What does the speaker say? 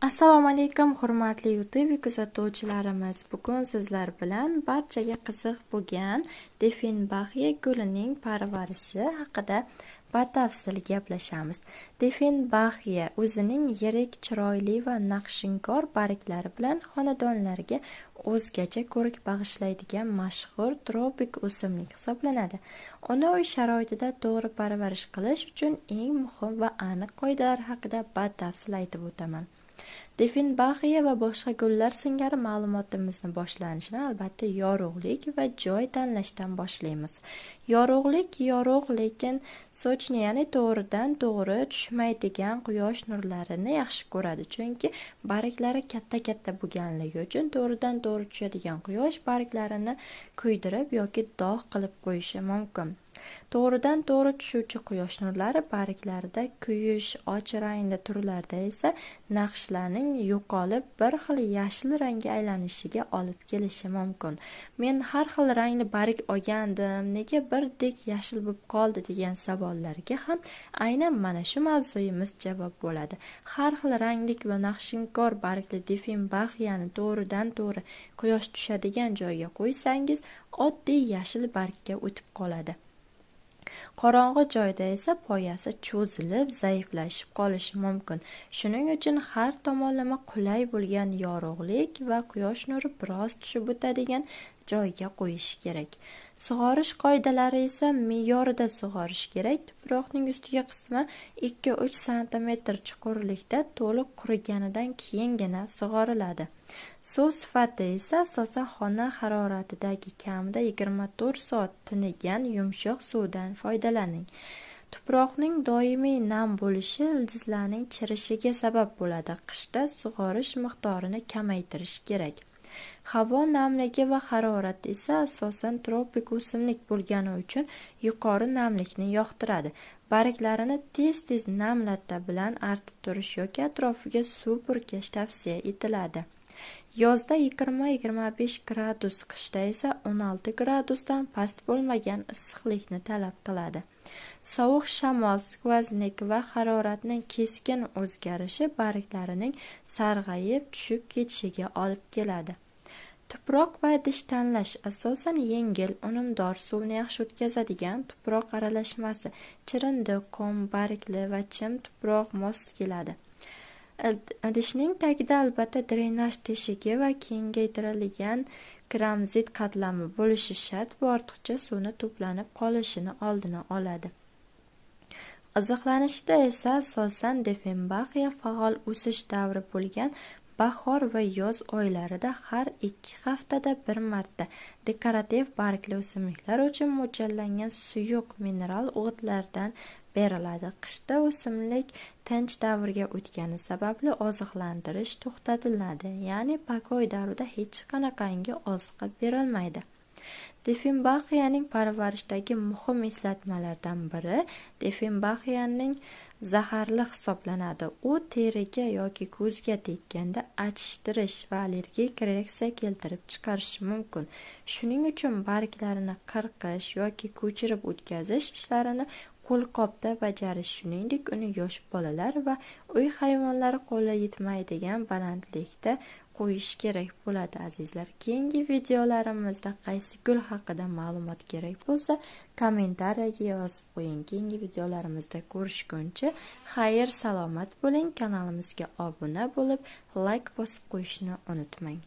Assalomu alaykum hurmatli YouTube kuzatuvchilarimiz. Bugun sizlar bilan barchaga qiziq bo'lgan Diefenbachia gulining parvarishi haqida batafsil gaplashamiz. Diefenbachia o'zining yirik, chiroyli va naqshinkor barglari bilan xonadonlarga o'zgacha ko'rik bag'ishlaydigan mashhur tropik o'simlik hisoblanadi. Uni uy sharoitida to'g'ri parvarish qilish uchun eng muhim va aniq qoidalar haqida batafsil aytib o'taman. Diefenbachia va boshqa gullar singari ma'lumotimizni boshlanishini albatta yorug'lik va joy tanlashdan boshlaymiz. Yorug'lik yorug', lekin sochni, ya'ni to'g'ridan to'g'ri tushmaydigan quyosh nurlarini yaxshi ko'radi, chunki barglari katta bo'lganligi uchun to'g'ridan to'g'ri tushadigan quyosh barglarini kuydirib yoki dog' qilib qo'yishi mumkin. To'g'ridan to'g'ri tushuvchi quyosh nurlari barglarda kuyish, och rangli turlarda esa naqshlarning yo'qolib bir xil yashil rangga aylanishiga olib kelishi mumkin. Men har xil rangli barg olgandim, nega birdek yashil bo'lib qoldi degan savollarga ham aynan mana shu mavzuyimiz javob bo'ladi. Har xil ranglik va naqshinkor bargli Diefenbachiani to'g'ridan to'g'ri quyosh tushadigan joyga qo'ysangiz, oddiy yashil bargga o'tib qoladi. Qorong'i joyda esa poyasi cho'zilib, zaiflashib qolishi mumkin. Shuning uchun har tomonlama qulay bo'lgan yorug'lik va quyosh nuri biroz tushib o'tadigan joyga qo'yish kerak. Sug'orish qoidalari esa me'yorida sug'orish kerak. Tuproqning ustki qismi 2-3 sm chuqurlikda to'liq quriganidan keyingina sug'oriladi. Suv sifati esa asosan xona haroratidagi kamida 24 soat tinigan yumshoq suvdan foydalaning. Tuproqning doimiy nam bo'lishi ildizlarning chirishiga sabab bo'ladi. Qishda sug'orish miqdorini kamaytirish kerak. Havo namligi va harorati esa asosan tropik o'simlik bo'lgani uchun yuqori namlikni yoqtiradi. Barglarini tez nam latta bilan artib turish yoki atrofiga suv purkash tavsiya etiladi. Yozda 20-25 gradus, qishda esa 16 gradusdan past bo'lmagan issiqlikni talab qiladi. Sovuq shamol, skvoznik va haroratning keskin o'zgarishi barglarining sarg'ayib tushib ketishiga olib keladi. Tuproq va idish tanlash asosan yengil, unumdor, suvni yaxshi o'tkazadigan tuproq aralashmasi, chirindi, qum, bargli va chim tuproq mos keladi. Idishning tagida albatta drenaj teshigi va kengaytirilgan keramzit qatlami bo'lishi shart, bu ortiqcha suvni to'planib qolishini oldini oladi. Oziqlanishda esa asosan Diefenbachia faol o'sish davri bo'lgan bahor va yoz oylarida har 2 haftada bir marta dekorativ bargli o'simliklar uchun mo'ljallangan suyuq mineral o'g'itlardan beriladi. Qishda o'simlik tinch davrga o'tgani sababli oziqlantirish to'xtatiladi, ya'ni pogoy davrida hech qanaqangi oziqa berilmaydi. Diefenbachianing parvarishdagi muhim eslatmalardan biri Diefenbachianing zaharli hisoblanadi. U teriga yoki ko'zga tekkanda achishtirish va allergik reaksiya keltirib chiqarishi mumkin. Shuning uchun barglarini qirqish yoki ko'chirib o'tkazish ishlarini qo'lqopda bajarish, shuningdek uni yosh bolalar va uy hayvonlari qo'li yetmaydigan balandlikda qo'yish kerak bo'ladi azizlar. Keyingi videolarimizda qaysi gul haqida ma'lumot kerak bo'lsa, kommentariyaga yozib qo'ying. Keyingi videolarimizda ko'rishguncha xayr, salomat bo'ling. Kanalimizga obuna bo'lib, like bosib qo'yishni unutmang.